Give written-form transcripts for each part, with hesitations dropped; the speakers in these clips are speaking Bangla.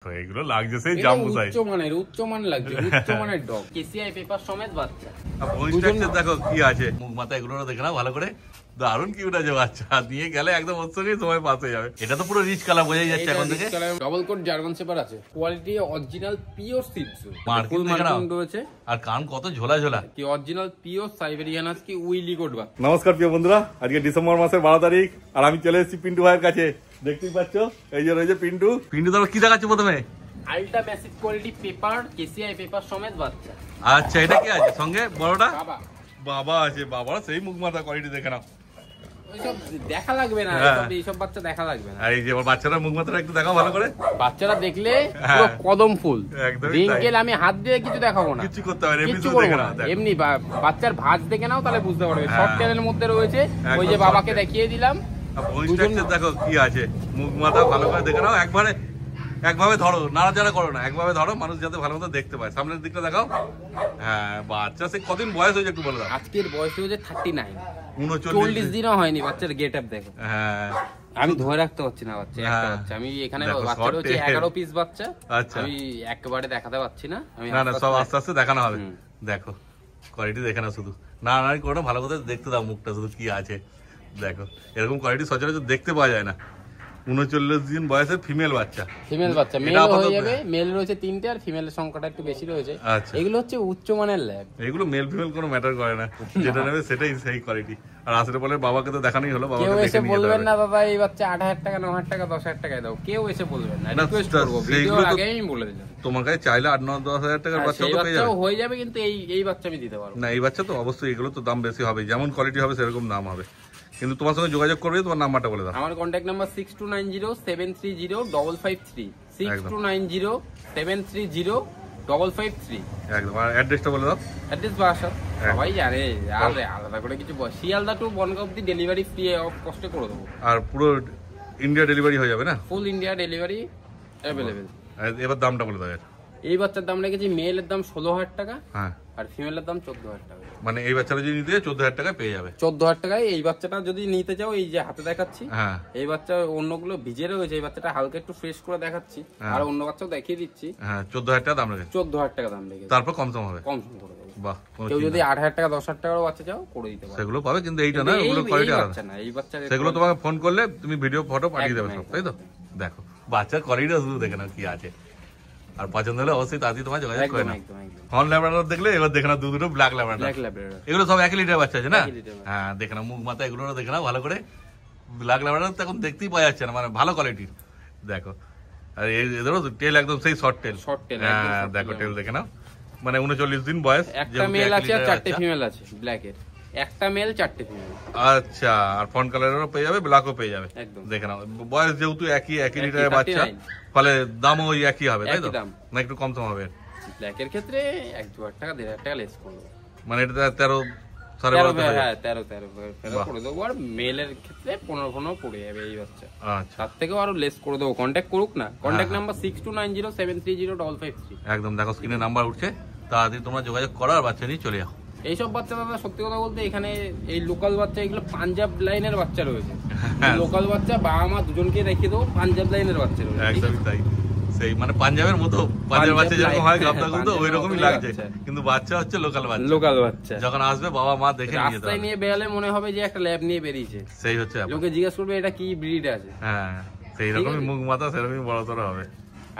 এগুলো লাগছে সেই জাম্বু সাইজ উচ্চমানের লাগছে উচ্চমানের ডগ কেসিআই পেপার সমেত বাচ্চা। স্ট্রাকচার দেখো কি আছে, মুখ মাথা এগুলো দেখে নাও ভালো করে, দারুণ কিউট আছে বাচ্চা, দিয়ে গেলে একদম ওর সঙ্গে সময় পাস হয়ে যাবে। এটা তো পুরো রিচ কালার বোঝাই যাচ্ছে এখন থেকে। ডাবল কোট জার্মান শেপার্ড আছে, quality original pure shih tzu, full marking রয়েছে, আর কান কত ঝোলা ঝোলা, কি original pure Siberian husky woolly coat বা। নমস্কার প্রিয় বন্ধুরা, আজকে ডিসেম্বর মাসের 12 তারিখ আর আমি চলে এসেছি পিন্টু ভাইয়ের কাছে। দেখতেই পাচ্ছ এই যে রয়েছে পিন্টু। পিন্টু তোমার কি দেখাচ্ছে প্রথমে? Ultra massive quality paper KCI paper সমেত বাচ্চা। আচ্ছা, এটা কি আছে সঙ্গে? বড়টা বাবা আছে, বাবা সেই মুখ মাথা কোয়ালিটি দেখে নাও। ওইসব দেখা লাগবে না, এইসব বাচ্চা দেখা লাগবে না। আর এই যে বাচ্চারা মুখ মাথাটা একটু দেখাও ভালো করে। বাচ্চারা দেখলে পুরো কদম ফুল রিঙ্কেল, আমি হাত দিয়ে কিছু দেখাবো না, কিছু করতে হবে না, এমনি বাচ্চার ভাঁজ দেখে নাও তাহলে বুঝতে পারবে। শর্ট টেলের মধ্যে রয়েছে, ওই যে বাবাকে দেখিয়ে দিলাম। দেখো কি আছে, মুখ মাথা ভালো করে দেখে নাও। একভাবে ধরো, নাড়াচাড়া করো না, একভাবে ধরো, মানুষ যাতে ভালো মতো দেখতে পায়। সামনের দিকটা দেখাও। হ্যাঁ, বাচ্চা সে কদিন বয়স হয়েছে একটু বলে দাও। আজকের বয়স হয়েছে 39, 39 দিনও হয়নি। বাচ্চার গেট আপ দেখো। হ্যাঁ, আমি ধরে রাখতে পারছি না বাচ্চা, একটা বাচ্চা। আমি এখানে বাচ্চাটা হচ্ছে 11 পিস বাচ্চা। আমি একেবারে দেখাতে পারছি না, না সব আস্তে আস্তে দেখানো হবে। দেখো কোয়ালিটি দেখে না, শুধু না করো, ভালো করে দেখতে দাও মুখটা, শুধু কি আছে দেখো। এরকম কোয়ালিটি সচরাচর দেখতে পাওয়া যায় না। 39 দিন বয়সের ফিমেল বাচ্চা, মেল হয়ে যাবে। মেল রয়েছে 3টে, আর ফিমেলের সংখ্যাটা একটু বেশি রয়েছে। এগুলো হচ্ছে উচ্চমানের ল্যাব। এগুলো মেল ফিমেল কোনো ম্যাটার করে না, যেটা নেবে সেটাই সেই কোয়ালিটি। আর আসলে বলে বাবাকে তো দেখানোই হলো। কেউ এসে বলবেন না দাদা এই বাচ্চা 8,000 টাকা 9,000 টাকা 10,000 টাকায় দাও, কেউ এসে বলবেন না। রিকোয়েস্ট করব, ভিডিওর আগেই আমি বলে দিলাম। তোমার কাছে চাইলে 8-9-10,000 টাকার বাচ্চা তো পেয়ে যাবে, হয়ে যাবে। কিন্তু এই বাচ্চা আমি দিতে পারবো না। এই বাচ্চা তো অবশ্যই, এগুলো তো দাম বেশি হবে, যেমন কোয়ালিটি হবে সেরকম দাম হবে। কিন্তু তোমার সঙ্গে যোগাযোগ করবে, তোমার নাম্বারটা বলে দাও। আমার কন্ট্যাক্ট নাম্বার 6290730553 6290730553 একদম। আর অ্যাড্রেসটা বলে দাও। অ্যাড্রেস বাসা সবাই জানে, আর আলাদা করে কিছু শিয়ালদা টু বনগাঁ অবধি ডেলিভারি ফ্রি অফ কস্টে করে দেবো। আর পুরো ইন্ডিয়া ডেলিভারি হয়ে যাবে না? ফুল ইন্ডিয়া ডেলিভারি অ্যাভেলেবেল। এবার দামটা বলে দাও। এই বাচ্চার দাম রেখেছি, মেলের দাম 16,000 টাকা, হ্যাঁ, আর ফিমেলের দাম 14,000 টাকা। মানে এই বাচ্চাটা যদি নিতে 14,000 টাকা পেয়ে যাবে। 14,000 টাকায় এই বাচ্চাটা যদি নিতে চাও, এই যে হাতে দেখাচ্ছি, হ্যাঁ, এই বাচ্চা অন্যগুলো ভিজে রয়েছে, এই বাচ্চাটা হালকা একটু ফ্রেশ করে দেখাচ্ছি, আর অন্য বাচ্চাও দেখিয়ে দিচ্ছি। হ্যাঁ, 14,000 টাকা দাম রেখেছি। 14,000 টাকা দাম রেখেছি, তারপর কম সম হবে, কম সম করে দেবো। বাহ, কেউ যদি 8,000 টাকা 10,000 টাকার বাচ্চা চাও করে দিতে পারবে, সেগুলো পাবে। কিন্তু এইটা না, ওগুলো কোয়ালিটি আলাদা না। এই বাচ্চা সেগুলো তোমাকে ফোন করলে তুমি ভিডিও ফটো পাঠিয়ে দেবে সব, তাই তো? দেখো বাচ্চার কোয়ালিটি শুধু দেখে নাও কি আছে। আর পছন্দ হলে অবশ্যই তাড়াতাড়ি তোমার যোগাযোগ করে নাও। হর্ন ল্যাব্রাডর দেখলে এবার দেখে নাও, দুটো ব্ল্যাক ল্যাব্রাডর। এগুলো সব 1 লিটার বাচ্চা আছে না? হ্যাঁ, দেখে নাও মুখ মাথা এগুলো দেখে নাও ভালো করে। ব্ল্যাক ল্যাব্রাডর তো এখন দেখতেই পাওয়া যাচ্ছে না, মানে ভালো কোয়ালিটির। দেখো, আর এদেরও টেল একদম সেই শর্ট টেল। হ্যাঁ, দেখো টেল দেখে নাও। মানে 39 দিন বয়স। একটা মেল আছে আর 4টে ফিমেল আছে ব্ল্যাকের। একটা মেল 4টে ফিমেল। আচ্ছা, আর ফন্ট কালারেরও পেয়ে যাবে, ব্ল্যাকও পেয়ে যাবে। দেখে নাও, বয়স যেহেতু একই লিটারের বাচ্চা, ফলে দামও ওই একই হবে, তাই তো? না একটু কম সম হবে? ব্ল্যাকের ক্ষেত্রে 1-2 টাকা 1,500 টাকা লেস করব। মানে এটা 13 13.5। হ্যাঁ, 13 করে দেবো। আর মেলের ক্ষেত্রে 15 পড়ে যাবে এই বাচ্চা। আচ্ছা, তার থেকেও আরো লেস করে দেবো। কন্ট্যাক্ট করুক না। Contact number 6290730553। একদম, দেখো স্ক্রিনে নাম্বার উঠছে, তাড়াতাড়ি তোমরা যোগাযোগ করো আর বাচ্চা নিয়ে চলে যাও। এইসব বাচ্চা দাদা সত্যি কথা বলতে এখানে এই লোকাল বাচ্চা, এগুলো পাঞ্জাব লাইনের বাচ্চা রয়েছে। লোকাল বাচ্চা বাবা মা দুজনকে রেখে দেবো, পাঞ্জাব লাইনের বাচ্চা রয়েছে। একদমই তাই, সেই মানে পাঞ্জাবের মতো, পাঞ্জাবের বাচ্চা যেরকম হয় গাবদাগুলো ওই রকমই লাগছে, কিন্তু বাচ্চা হচ্ছে লোকাল বাচ্চা। যখন আসবে বাবা মা দেখে নিয়ে যেতে হবে। রাস্তায় নিয়ে বেরালে মনে হবে যে একটা ল্যাব নিয়ে বেরিয়েছে, সেই হচ্ছে। লোকে জিজ্ঞেস করবে এটা কি ব্রিড আছে। হ্যাঁ, সেই রকমই মুখ মাথা সেরকমই বড় সড়ো হবে।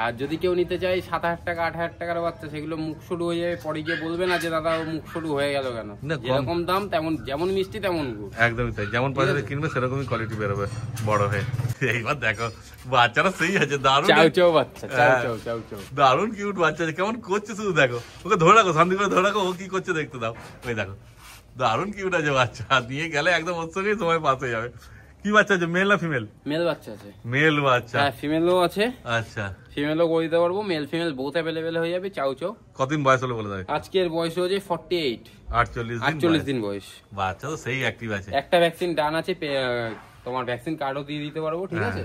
আর যদি কেউ নিতে চায় 7,000 টাকা 8,000 টাকার বাচ্চা, সেগুলো মুখ সরু হয়ে যাবে, পরে গিয়ে বলবে না যে দাদা মুখ সরু হয়ে গেল কেন। যেরকম দাম তেমন, যেমন মিষ্টি তেমন গুড়। একদমই তাই, যেমন পয়সা কিনবে সেরকমই কোয়ালিটি বেরোবে বড় হয়ে। এইবার দেখো বাচ্চারা সেই আছে, দারুণ চাউ বাচ্চা, চাউ দারুণ কিউট বাচ্চা আছে। কেমন করছে শুধু দেখো, ওকে ধরে রাখো, শান্তি করে ধরে রাখো, ও কি করছে দেখতে দাও। ওই দেখো দারুণ কিউট আছে বাচ্চা, দিয়ে গেলে একদম ওর সঙ্গেই সময় পাস হয়ে যাবে। কি বাচ্চা আছে, মেল না ফিমেল? মেল বাচ্চা আছে। মেল বাচ্চা? হ্যাঁ, ফিমেলও আছে। আচ্ছা, ফিমেলও করে দিতে পারবো, মেল ফিমেল বোথ অ্যাভেলেবেল হয়ে যাবে। চাউ। কতদিন বয়স হলো বলে দাও? আজকের বয়স হচ্ছে 48 48 দিন বয়স। বাচ্চা তো সেই অ্যাক্টিভ আছে। একটা ভ্যাকসিন ডান আছে, তোমার ভ্যাকসিন কার্ডও দিয়ে দিতে পারবো, ঠিক আছে?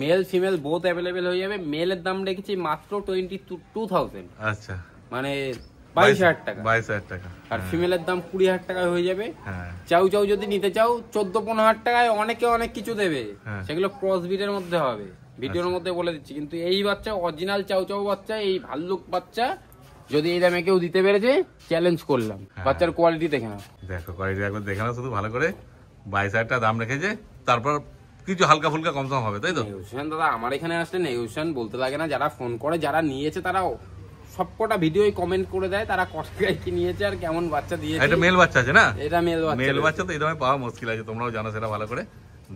মেল ফিমেল বোথ অ্যাভেলেবেল হয়ে যাবে। মেলের দাম রেখেছি মাত্র 22,000। আচ্ছা, মানে 22,000 টাকা। 22,000 টাকা। আর ফিমেলের দাম 20,000 টাকা হয়ে যাবে। চাউ যদি নিতে চাও 14-15,000 টাকায় অনেকে অনেক কিছু দেবে, সেগুলো ক্রস ব্রিডের মধ্যে হবে। ভিডিওর মধ্যে বলে দিচ্ছি। কিন্তু এই বাচ্চা অরিজিনাল চাউ চাউ বাচ্চা, এই ভাল্লুক বাচ্চা যদি এই দামে কেউ দিতে পেরেছে চ্যালেঞ্জ করলাম। বাচ্চার কোয়ালিটি দেখে নাও, দেখো কোয়ালিটি একবার দেখে নাও শুধু ভালো করে। 22,000 টাকা দাম রেখেছে, তারপর কিছু হালকা ফুলকা কম সম হবে, তাই তো? নেগোসিয়েশন দাদা আমার এখানে আসলে নেগোসিয়েশন বলতে লাগে না। যারা ফোন করে, যারা নিয়েছে, তারা সবকটা ভিডিওই কমেন্ট করে দেয় তারা কত টাকায় কি নিয়েছে আর কেমন বাচ্চা দিয়েছে। এটা মেল বাচ্চা আছে না? এটা মেল বাচ্চা। মেল বাচ্চা তো এই দামে পাওয়া মুশকিল আছে, তোমরাও জানো সেটা ভালো করে।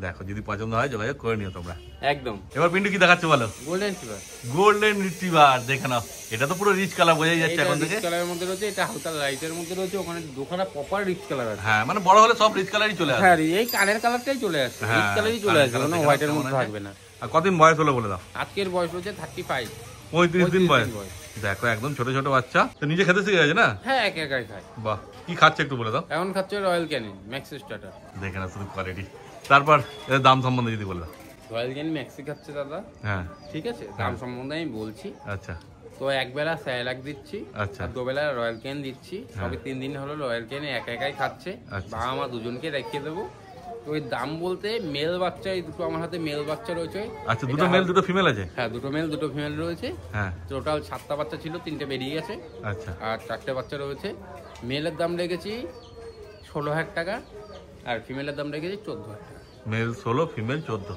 দেখো যদি পছন্দ হয় যোগাযোগ করে নিও তোমরা একদম। এবার পিন্টু কি দেখাচ্ছে বলো? Golden retriever. গোল্ডেন রিট্রিভার দেখে নাও, এটা তো পুরো রিচ কালার বোঝাই যাচ্ছে এখন থেকে। রিচ কালারের মধ্যে রয়েছে, এটা হালকা লাইটের মধ্যে রয়েছে, ওখানে দুখানা প্রপার রিচ কালার আছে। হ্যাঁ মানে বড় হলে সব রিচ কালারই চলে আসে। হ্যাঁ এই কানের কালারটাই চলে আসে, রিচ কালারই চলে আসে, কোনো হোয়াইটের মধ্যে থাকবে না। আর কতদিন বয়স হলো বলে দাও? আজকের বয়স হচ্ছে 35। 35 দিন বয়স। দেখো একদম ছোট ছোট বাচ্চা, তো নিজে খেতে শিখে গেছে না? হ্যাঁ একা একাই খায়। বাহ, কি খাচ্ছে একটু বলে দাও। এখন খাচ্ছে রয়্যাল ক্যানিন ম্যাক্স স্টার্টার। দেখে না শুধু কোয়ালিটি। তারপর এর দাম সম্বন্ধে যদি বলে দাও। রয়্যাল ক্যানিন ম্যাক্সি খাচ্ছে দাদা। হ্যাঁ ঠিক আছে, দাম সম্বন্ধে আমি বলছি। আচ্ছা। তো একবেলা স্যালাড দিচ্ছি, আচ্ছা। আর দুবেলা রয়্যাল ক্যান দিচ্ছি। সবে 3 দিন হলো রয়্যাল ক্যান একা একাই খাচ্ছে। বাবা মা দুজনকে রেখে দেবো। তো ওই দাম বলতে মেল বাচ্চা, এই দুটো আমার হাতে মেল বাচ্চা রয়েছে। আচ্ছা, দুটো মেল দুটো ফিমেল আছে? হ্যাঁ দুটো মেল দুটো ফিমেল রয়েছে। হ্যাঁ টোটাল 7টা বাচ্চা ছিল, 3টে বেরিয়ে গেছে। আচ্ছা। আর 4টে বাচ্চা রয়েছে। মেলের দাম রেখেছি 16,000 টাকা, আর ফিমেলের দাম রেখেছি 14,000 টাকা। Male 16 female 14।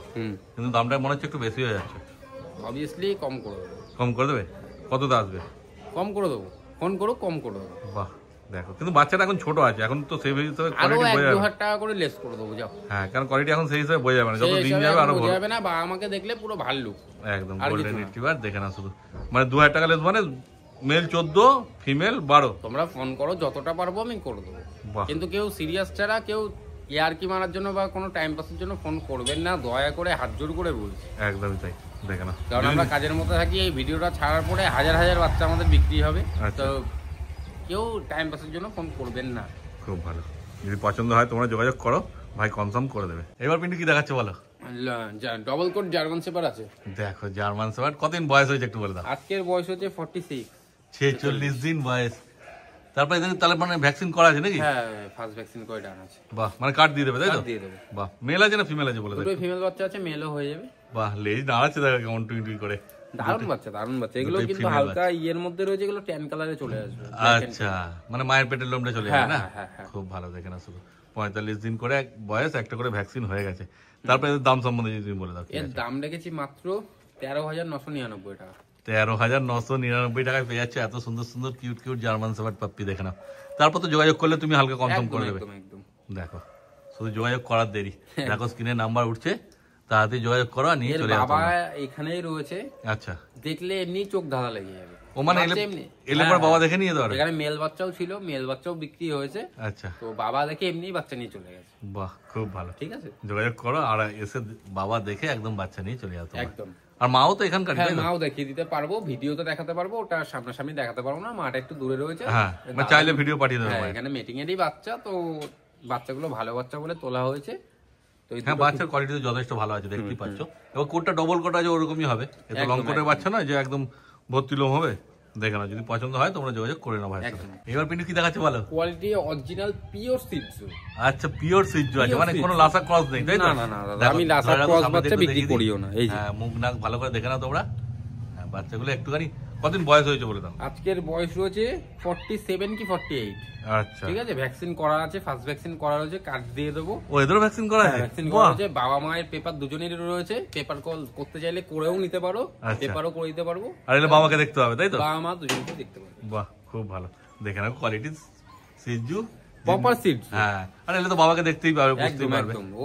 কিন্তু দামটা মনে হচ্ছে একটু বেশি হয়ে যাচ্ছে। অবভিয়াসলি কম করে দেবো। কম করে দেবে? কতটা আসবে? কম করে দেবো, ফোন করো কম করে দেবো। বাহ দেখো, কিন্তু বাচ্চাটা এখন ছোট আছে, এখন তো সেই হিসেবে আরো কোয়ালিটি বোঝা যাবে। 1-2,000 টাকা করে লেস করে দেবো যাও। হ্যাঁ কারণ কোয়ালিটি এখন সেই হিসেবে বোঝা যাবে না, যত দিন যাবে আরো বোঝা যাবে না। বা আমাকে দেখলে পুরো ভাল্লুক একদম গোল্ডেন রিট্রিভার দেখে না শুধু, মানে 2,000 টাকা লেস মানে মেল 14 ফিমেল 12। তোমরা ফোন করো যতটা পারবো আমি করে দেবো। কিন্তু কেউ সিরিয়াস ছাড়া কেউ ইয়ারকি মারার জন্য বা কোনো টাইম পাসের জন্য ফোন করবেন না, দয়া করে হাত জোর করে বলছি। একদমই তাই দেখে না, কারণ আমরা কাজের মধ্যে থাকি। এই ভিডিওটা ছাড়ার পরে হাজার হাজার বাচ্চা আমাদের বিক্রি হবে। তো কেউ টাইম পাসের জন্য ফোন করবেন না। খুব ভালো, যদি পছন্দ হয় তোমরা যোগাযোগ করো, ভাই কনফার্ম করে দেবে। এবার পিন্টু কি দেখাচ্ছে বলো? ডবল কোট জার্মান শেপার্ড আছে। দেখো জার্মান শেপার্ড, কতদিন বয়স হয়েছে একটু বলে দাও। আজকের বয়স হচ্ছে 46। 46 দিন বয়স। তারপর এখানে তাহলে মানে ভ্যাকসিন করা আছে নাকি? হ্যাঁ ফার্স্ট ভ্যাকসিন করে ডান আছে। বাহ, মানে কার্ড দিয়ে দেবে তাই তো? দিয়ে দেবে। বাহ, মেল আছে না ফিমেল আছে বলে দাও। দুটোই ফিমেল বাচ্চা আছে, মেলও হয়ে যাবে। বাহ, লেজ নাড়াচ্ছে দেখো কেমন টুই করে। দারুণ বাচ্চা, দারুণ বাচ্চা। এগুলো কিন্তু হালকা ইয়ের মধ্যে রয়েছে, এগুলো ট্যান কালারে চলে আসবে। আচ্ছা, মানে মায়ের পেটের লোমটা চলে যাবে না? খুব ভালো দেখে না শুধু। 45 দিন করে বয়স, একটা করে ভ্যাকসিন হয়ে গেছে। তারপরে এর দাম সম্বন্ধে যদি বলে দাও। এর দাম রেখেছি মাত্র 13,999 টাকা। 13,999 টাকায় পেয়ে যাচ্ছে এত সুন্দর সুন্দর cute cute German shepherd puppy দেখে নাও। তারপর তো যোগাযোগ করলে তুমি হালকা কনফার্ম করে দেবে। দেখো শুধু যোগাযোগ করার দেরি। দেখো স্ক্রিনে নাম্বার উঠছে, তাড়াতাড়ি যোগাযোগ করো আর নিয়ে চলে যাও। বাবা এখানেই রয়েছে। আচ্ছা, দেখলে এমনি চোখ ধাঁধা লেগে যাবে। ও মানে এলে পর বাবা দেখে নিয়ে দেওয়ার। এখানে মেল বাচ্চাও ছিল, মেল বাচ্চাও বিক্রি হয়েছে। আচ্ছা, তো বাবা দেখে এমনি বাচ্চা নিয়ে চলে গেছে। বাহ খুব ভালো, ঠিক আছে যোগাযোগ করো আর এসে বাবা দেখে একদম বাচ্চা নিয়ে চলে যাও। একদম। আর মাও তো এখানকার? হ্যাঁ মাও দেখিয়ে দিতে পারবো, ভিডিওতে দেখাতে পারবো, ওটা সামনাসামনি দেখাতে পারবো না, মাটা একটু দূরে রয়েছে। হ্যাঁ মানে চাইলে ভিডিও পাঠিয়ে দেবো। এখানে মিটিং এরই বাচ্চা, তো বাচ্চাগুলো ভালো বাচ্চা বলে তোলা হয়েছে। হ্যাঁ বাচ্চার কোয়ালিটি তো যথেষ্ট ভালো আছে, দেখতেই পাচ্ছ। এবার কোটটা ডবল কোট আছে, ওরকমই হবে। এটা লং কোটের বাচ্চা নয় যে একদম ভর্তি লোম হবে। দেখে নাও, যদি পছন্দ হয় তোমরা যোগাযোগ করে নাও ভাই। এবার পিন্টু কি দেখাচ্ছে বলো? কোয়ালিটি অরিজিনাল পিওর সিজু। আচ্ছা, পিওর সিজু আছে, মানে কোনো লাসা ক্রস নেই তাই তো? না না না, আমি লাসা ক্রস বাচ্চা বিক্রি করিও না। এই হ্যাঁ, মুখ নাক ভালো করে দেখে নাও তোমরা। হ্যাঁ বাচ্চাগুলো একটুখানি কতদিন বয়স হয়েছে বলে দাও? আজকের বয়স রয়েছে 47 কি 48। আচ্ছা ঠিক আছে, ভ্যাকসিন করা আছে, ফার্স্ট ভ্যাকসিন করা রয়েছে, কার্ড দিয়ে দেবো। ও এদেরও ভ্যাকসিন করা আছে? ভ্যাকসিন করা আছে, বাবা মায়ের পেপার দুজনেরই রয়েছে। পেপার কল করতে চাইলে করেও নিতে পারো, পেপারও করে দিতে পারবো। আর এলে বাবাকে দেখতে হবে তাই তো? বাবা মা দুজনকে দেখতে পারবে। বাহ খুব ভালো, দেখে নাও কোয়ালিটি সিজু প্রপার সিজু। হ্যাঁ, আর এলে তো বাবাকে দেখতেই পারবে, বুঝতেই পারবে। ও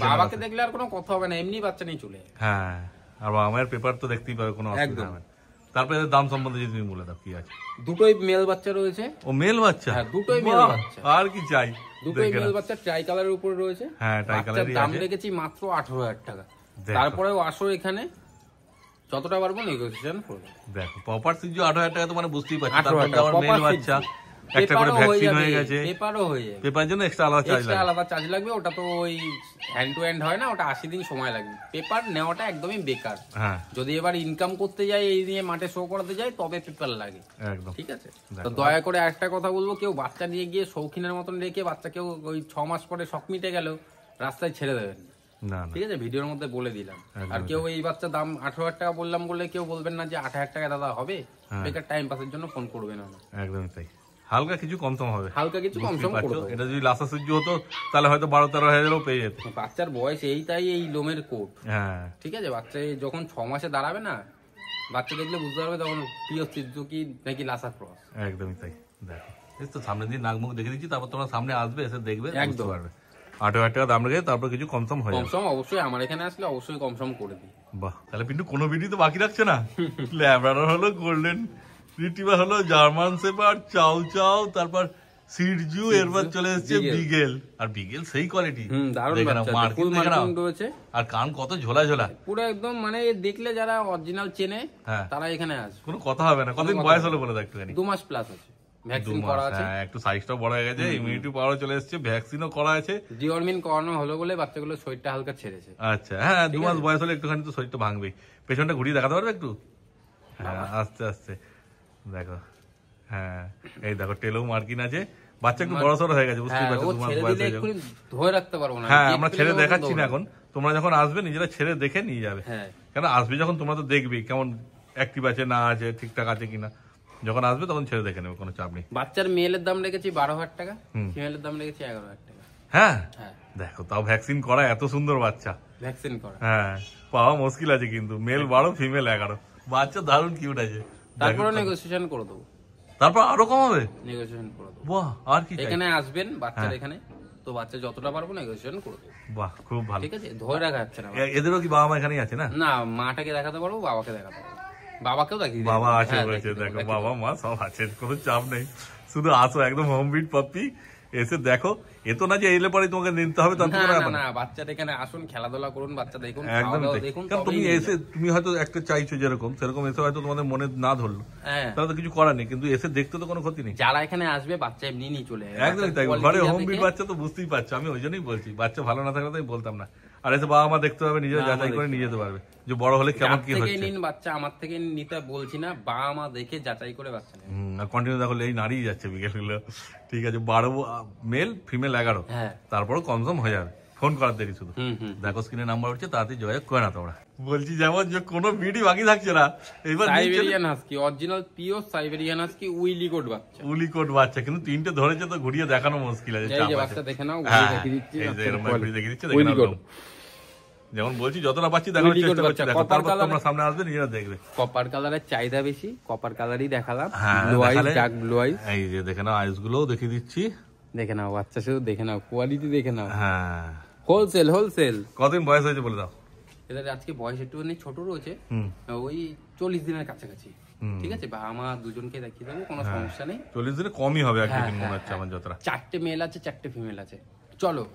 বাবাকে দেখলে আর কোনো কথা হবে না, এমনি বাচ্চা নিয়ে চলে যাবে। হ্যাঁ, আর বাবা মায়ের পেপার তো দেখতেই পাবে, কোনো অসুবিধা হবে না। তারপরে দাম সম্বন্ধে যদি তুমি বলে দাও কি আছে? দুটোই মেল বাচ্চা রয়েছে। ও মেল বাচ্চা? হ্যাঁ দুটোই মেল বাচ্চা। আর কি চাই? দুটোই মেল বাচ্চা, ট্রাই কালারের উপরে রয়েছে। হ্যাঁ ট্রাই কালারই আছে। দাম রেখেছি মাত্র 18,000 টাকা। তারপরেও আসো এখানে, যতটা পারবো নেগোসিয়েশন করব। দেখো প্রপার সিজু 18,000 টাকা তো মানে বুঝতেই পারছো। তারপর আবার মেল বাচ্চা, একটা করে ভ্যাকসিন হয়ে গেছে, পেপারও হয়ে যাবে। পেপারের জন্য এক্সট্রা আলাদা চার্জ লাগবে। আলাদা চার্জ লাগবে, ওটা তো ওই হ্যান্ড টু হ্যান্ড হয় না, ওটা 80 দিন সময় লাগবে। পেপার নেওয়াটা একদমই বেকার। হ্যাঁ, যদি এবার ইনকাম করতে যাই, এই নিয়ে মাঠে শো করাতে যাই, তবে পেপার লাগে। একদম ঠিক আছে। তো দয়া করে একটা কথা বলবো, কেউ বাচ্চা নিয়ে গিয়ে শৌখিনের মতন রেখে বাচ্চা কেউ ওই 6 মাস পরে শখ মিটে গেল রাস্তায় ছেড়ে দেবেন। ঠিক আছে, ভিডিওর মধ্যে বলে দিলাম। আর কেউ এই বাচ্চা দাম 18,000 টাকা বললাম বলে কেউ বলবেন না যে 8,000 টাকা দাদা হবে, বেকার টাইম পাসের জন্য ফোন করবে না। একদমই তাই, হালকা কিছু কমসম হবে, হালকা কিছু কমসম করব। এটা যদি লাসা সূর্য হতো তাহলে হয়তো 12-13,000 পেয়ে যেত। বাচ্চার বয়স এইটাই, এই লোমের কোট। হ্যাঁ ঠিক আছে, বাচ্চা যখন 6 মাসে দাঁড়াবে না, বাচ্চা দেখলে বুঝতে পারবে তখন প্রিয় সিজুকি নাকি লাসা ক্রস। একদমই তাই। দেখো এই তো সামনে দিয়ে নাক মুখ দেখে দিচ্ছি, তারপর তোমরা সামনে আসবে, এসে দেখবে, বুঝতে পারবে। 8,000 টাকা দাম রেখে তারপর কিছু কমসম হয়ে যাবে। কমসম অবশ্যই, আমার এখানে আসলে অবশ্যই কমসম করে দিই। বাহ, তাহলে কিন্তু কোনো ভিডিও তো বাকি রাখছে না। ল্যাব্রাডর হলো, গোল্ডেন রিট্রিভার হলো, জার্মান শেপার্ড, চাও চাও, তারপর সিটজু, এরপর চলে এসেছে বিগেল। আর বিগেল সেই কোয়ালিটি, আর কান কত ঝোলা ঝোলা, পুরো একদম মানে দেখলে যারা অরিজিনাল চেনে তারা এখানে আসে, কোনো কথা হবে না। কতদিন বয়স হলো বলে দেখতে জানি? 2 মাস প্লাস আছে, ভ্যাকসিন করা আছে, একটু সাইজটাও বড় হয়ে গেছে, ইমিউনিটি পাওয়ার চলে এসেছে, ভ্যাকসিনও করা আছে, ডিওরমিন করানো হলো বলে বাচ্চাগুলো শরীরটা হালকা ছেড়েছে। আচ্ছা হ্যাঁ, 2 মাস বয়স হলে একটুখানি তো শরীরটা ভাঙবেই। পেছনটা ঘুরিয়ে দেখাতে পারবে একটু? হ্যাঁ আস্তে আস্তে দেখো। হ্যাঁ এই দেখো, টেলও মার্কিন আছে, বাচ্চা একটু বড় সড় হয়ে গেছে, বুঝতে পারছো, 2 মাস বয়স হয়ে যাবে, ধরে রাখতে পারবো না। হ্যাঁ আমরা ছেড়ে দেখাচ্ছি না এখন, তোমরা যখন আসবে নিজেরা ছেড়ে দেখে নিয়ে যাবে। কেন আসবে যখন তোমরা তো দেখবে কেমন অ্যাক্টিভ আছে না আছে, ঠিকঠাক আছে কিনা। যখন আসবে তখন ছেড়ে দেখে নেবে, কোনো চাপ নেই। বাচ্চার মেলের দাম রেখেছি 12,000 টাকা, ফিমেলের দাম রেখেছি 11,000 টাকা। হ্যাঁ দেখো, তাও ভ্যাকসিন করা, এত সুন্দর বাচ্চা ভ্যাকসিন করা, হ্যাঁ পাওয়া মুশকিল আছে কিন্তু। মেল 12 ফিমেল 11, বাচ্চা দারুণ কিউট আছে। তারপরে নেগোসিয়েশন করে দেবো, তারপর আরো কম হবে, নেগোসিয়েশন করে দেবো। বাহ, আর কি এখানে আসবেন বাচ্চার এখানে, তো বাচ্চা যতটা পারবো নেগোসিয়েশন করে দেবো। বাহ খুব ভালো, ঠিক আছে, ধরে রাখা যাচ্ছে না। এদেরও কি বাবা মা এখানেই আছে? না না, মাটাকে দেখাতে পারবো, বাবাকে দেখাতে পারবো, বাবাকেও দেখিয়ে বাবা আছে বলেছে। দেখো বাবা মা সব আছে, কোনো চাপ নেই, শুধু আসো, একদম হোম বিট পাপ্পি, এসে দেখো। এ তো না যে এলে পরে তোমাকে নিতে হবে, তার না, বাচ্চাটা এখানে আসুন, খেলাধুলা করুন, বাচ্চা দেখুন, একদম দেখুন। তুমি এসে তুমি হয়তো একটা চাইছো যেরকম, সেরকম এসে হয়তো তোমাদের মনে না ধরলো, তাহলে তো কিছু করার নেই, কিন্তু এসে দেখতে তো কোনো ক্ষতি নেই। যারা এখানে আসবে বাচ্চা এমনি নিয়ে চলে যাবে, একদমই তাই। ঘরে হোম বিট বাচ্চা তো বুঝতেই পারছো, আমি ওই জন্যই বলছি, বাচ্চা ভালো না থাকলে তো আমি বলতাম না। আর এসে বাবা মা দেখতে পাবে, নিজের যাচাই করে নিয়ে যেতে পারবে যে বড় হলে কেমন কি হচ্ছে। নিন বাচ্চা, আমার থেকে নিতে বলছি না, বাবা মা দেখে যাচাই করে বাচ্চা নেন। আর কন্টিনিউ দেখো, এই নাড়িয়ে যাচ্ছে বিকেল গুলো। ঠিক আছে, 12 মেল ফিমেল 11, তারপরও কনফার্ম হয়ে যাবে, ফোন করার দেরি শুধু। দেখো স্ক্রিনে নাম্বার হচ্ছে, তাড়াতাড়ি যোগাযোগ করে না তোমরা। বলছি যেমন যে কোনো ভিডিও বাকি থাকছে না। এবার Siberian husky, original pure Siberian husky, woolly coat বাচ্চা, উইলি কোট বাচ্চা, কিন্তু 3টে ধরেছে তো ঘুরিয়ে দেখানো মুশকিল আছে। এই যে বাচ্চা দেখে নাও, ঘুরিয়ে দেখিয়ে দিচ্ছি, এই যে এরকম ঘুরিয়ে দেখিয়ে দিচ্ছে, দেখে নাও। যেমন বলছি যতটা পাচ্ছি দেখানোর চেষ্টা করছি, দেখো তারপর তোমরা সামনে আসবে, নিজেরা দেখবে। কপার কালারের চাহিদা বেশি, কপার কালারই দেখালাম। ব্লু আইস, ডার্ক ব্লু আইস, এই যে দেখে নাও, আইস গুলোও দেখিয়ে দিচ্ছি, দেখে নাও বাচ্চা, শুধু দেখে নাও, কোয়ালিটি দেখে নাও। হ্যাঁ, হোলসেল হোলসেল। কতদিন বয়স হয়েছে বলে দাও? এদের আজকে বয়স একটুখানি ছোট রয়েছে, ওই 40 দিনের কাছাকাছি। ঠিক আছে, বাবা মা দুজনকে দেখিয়ে দেবো, কোনো সমস্যা নেই। 40 দিনে কমই হবে একদিন মনে হচ্ছে আমার যতটা। 4টে মেল আছে, 4টে ফিমেল আছে, চলো।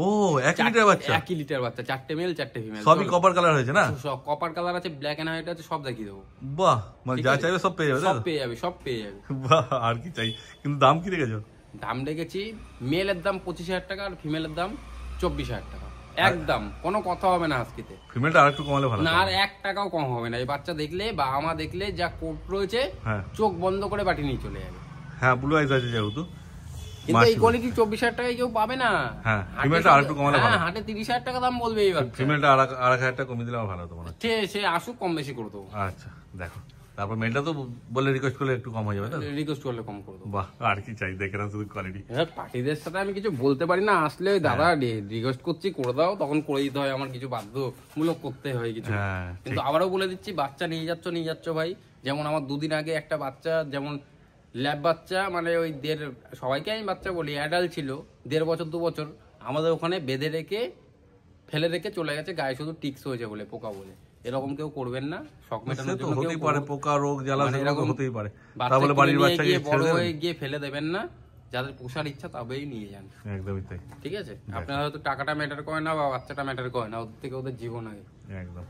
ও 1 লিটার বাচ্চা, 1 লিটার বাচ্চা, 4টে মেল 4টে ফিমেল, সবই কপার কালার হয়েছে না? সব কপার কালার আছে, ব্ল্যাক এন্ড হোয়াইট আছে, সব দেখিয়ে দেবো। বাহ, মানে যা চাইবে সব পেয়ে যাবে, সব পেয়ে যাবে, সব পেয়ে যাবে। বাহ, আর কি চাই। কিন্তু দাম কি রেখেছো? দাম রেখেছি, মেলের দাম 25,000 টাকা, আর ফিমেলের দাম 24,000 টাকা, একদম কোনো কথা হবে না হাস্কিতে। ফিমেলটা আরেকটু কমালে ভালো, না আর 1 টাকাও কম হবে না। এই বাচ্চা দেখলে বা আমা দেখলে যা কোট রয়েছে, চোখ বন্ধ করে বাটি নিয়ে চলে যাবে। হ্যাঁ, ব্লু আইস আছে যেহেতু, কিন্তু এই কোয়ালিটি 24,000 টাকায় কেউ পাবে না। হ্যাঁ, ফিমেলটা আরেকটু কমালে ভালো। হাটে 30,000 টাকা দাম বলবে এই বাচ্চা, ফিমেলটা 2,500 টাকা কমিয়ে দিলে ভালো হতো মনে হচ্ছে। সে আসুক, কম বেশি করে দেবো। আচ্ছা দেখো, তারপর মেলটা তো বলে রিকোয়েস্ট করলে একটু কম হয়ে যাবে, রিকোয়েস্ট করলে কম করে দেবো। বাহ, আর কি চাই, দেখে না শুধু কোয়ালিটি। হ্যাঁ, পার্টিদের সাথে আমি কিছু বলতে পারি না, আসলে দাদা রিকোয়েস্ট করছি করে দাও, তখন করে দিতে হয়, আমার কিছু বাধ্যমূলক করতে হয় কিছু। কিন্তু আবারও বলে দিচ্ছি, বাচ্চা নিয়ে যাচ্ছ ভাই। যেমন আমার 2 দিন আগে একটা বাচ্চা, যেমন ল্যাব বাচ্চা, মানে ওই সবাইকে আমি বাচ্চা বলি, অ্যাডাল্ট ছিল, 1.5 বছর 2 বছর, আমাদের ওখানে বেঁধে রেখে ফেলে রেখে চলে গেছে, গায়ে শুধু টিক্স হয়েছে বলে, পোকা বলে। এরকম কেউ করবেন না, শখ মেটানোর জন্য হতেই পারে, পোকা রোগ জ্বালা এরকম হতেই পারে, তাহলে বাড়ির বাচ্চাকে বড় হয়ে গিয়ে ফেলে দেবেন না। যাদের পোষার ইচ্ছা তবেই নিয়ে যান, একদমই তাই। ঠিক আছে, আপনারা হয়তো টাকাটা ম্যাটার করে না বা বাচ্চাটা ম্যাটার করে না, ওদের থেকে ওদের জীবন আগে। একদম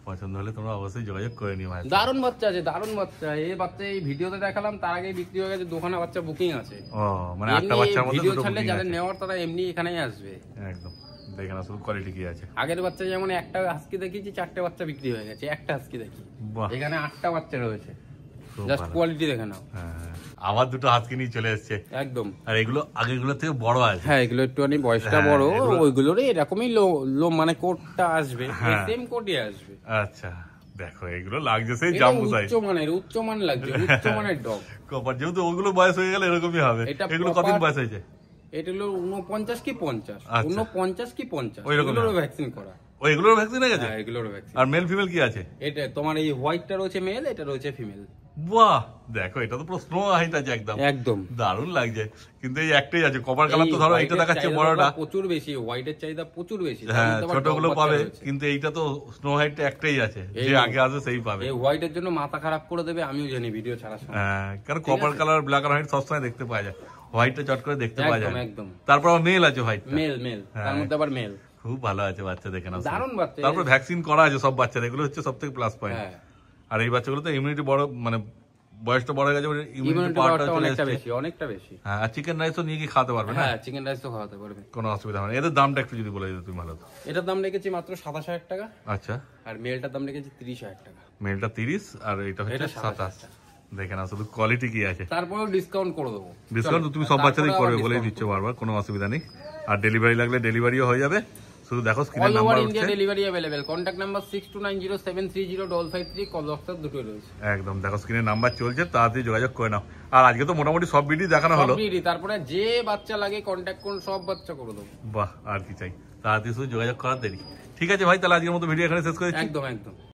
পছন্দ হলে তোমরা অবশ্যই যোগাযোগ করে নিও ভাই। দারুণ বাচ্চা আছে, দারুণ বাচ্চা। এই বাচ্চা এই ভিডিওতে দেখালাম, তার আগে বিক্রি হয়ে গেছে, দোকানে বাচ্চা বুকিং আছে। ও মানে 8টা বাচ্চার মধ্যে ভিডিও ছাড়লে যাদের নেওয়ার তারা এমনি এখানেই আসবে। একদম দেখে না শুধু কোয়ালিটি কি আছে। আগের বাচ্চা যেমন একটা হাস্কি দেখিয়েছি, 4টে বাচ্চা বিক্রি হয়ে গেছে, একটা হাস্কি দেখি, এখানে 8টা বাচ্চা রয়েছে, জাস্ট কোয়ালিটি দেখে নাও। আবার দুটো হাসকি নিয়ে চলে এসছে একদম। আর এগুলো আগেগুলোর থেকে বড় আছে। হ্যাঁ এগুলো একটুখানি বয়সটা হ্যাঁ, বড়, এগুলো- ওইগুলোরই এরকমই লো মানে কোটটা আসবে, হ্যাঁ। সেম কোটই আসবে। আচ্ছা দেখো এগুলো লাগছে সেই এটা জাম্বু সাইজ উচ্চমান লাগছে, উচ্চমানের ডগ। কপার, যেহেতু ওগুলো বয়স হয়ে গেলে এরকমই হবে। এটা এগুলো proper- কতদিন বয়স হয়েছে? এটা হলো 49 কি 50, আচ্ছা। 49 কি 50, ওইরকম এগুলোরও হবে। ভ্যাকসিন করা। ও এগুলোর ভ্যাকসিন হয়ে গেছে? হ্যাঁ এগুলোরও ভ্যাকসিন। আর মেল ফিমেল কি আছে? এটা তোমার এই হোয়াইটটা রয়েছে মেল, এটা রয়েছে ফিমেল। বাহ দেখো এটা তো পুরো স্নো হাইট আছে একদম, একদম দারুণ লাগছে। কিন্তু এই একটাই আছে কপার কালার, তো ধরো এইটা দেখাচ্ছে বড়টা, প্রচুর বেশি, হোয়াইটের চাহিদা প্রচুর বেশি। হ্যাঁ তার মধ্যে আবার ছোটগুলো dog পাবে, বাচ্চা রয়েছে। কিন্তু এইটা তো স্নো হাইটটা একটাই আছে, যে আগে আসবে সেই পাবে। এই হোয়াইটের জন্য মাথা খারাপ করে দেবে, আমিও জানি ভিডিও ছাড়ার সময়। হ্যাঁ কারণ কপার কালার ব্ল্যাক আর হোয়াইট সবসময় দেখতে পাওয়া যায়, হোয়াইটটা চট করে দেখতে পাওয়া যায়। একদম একদম। তারপর আবার মেল আছে হোয়াইট, মেল তার মধ্যে আবার মেল। খুব ভালো আছে বাচ্চা, দেখে নাও দারুণ বাচ্চা। তারপর ভ্যাকসিন করা আছে সব বাচ্চাদের, এগুলো হচ্ছে সব থেকে প্লাস পয়েন্ট। হ্যাঁ আর এই বাচ্চাগুলো তো ইমিউনিটি বড়, মানে বয়সটা বড় হয়ে গেছে, ইমিউনিটি ইমিউনিটি পাওয়ারটা পাওয়ারটা চলে অনেকটা এসেছে। বেশি, অনেকটা বেশি। হ্যাঁ আর চিকেন রাইসও নিয়ে গিয়ে খাওয়াতে পারবে না, হ্যাঁ চিকেন রাইস তো খাওয়াতে পারবে, কোনো অসুবিধা হবে না। এদের দামটা একটু যদি বলে দিতে তুমি ভালো হতো। এটার দাম রেখেছি মাত্র 27,000 টাকা, আচ্ছা আর মেলটার দাম রেখেছি 30,000 টাকা। মেলটা 30 আর এটা হচ্ছে এটা 27। দেখে না শুধু কোয়ালিটি কি আছে, তারপরেও ডিসকাউন্ট করে দেবো। ডিসকাউন্ট তুমি সব বাচ্চাদের করবে বলেই দিচ্ছ বারবার, কোনো অসুবিধা নেই। আর ডেলিভারি লাগলে ডেলিভারিও হয়ে যাবে, শুধু দেখো স্ক্রিনের অল ওভার নাম্বার ইন্ডিয়া উঠছে delivery available. Contact number 6290730553, call box দুটোই রয়েছে। একদম, দেখো স্ক্রিনের নাম্বার চলছে, তাড়াতাড়ি যোগাযোগ করে নাও। আর আজকে তো মোটামুটি সব ভিডিও দেখানো হলো, তারপরে যে বাচ্চা লাগে কন্টাক্ট করুন, সব বাচ্চা করে দেবো। বাহ আর কি চাই, তাড়াতাড়ি শুধু যোগাযোগ করার দেরি। ঠিক আছে ভাই, তাহলে আজকের মতো ভিডিও এখানে শেষ করেছি। একদম একদম।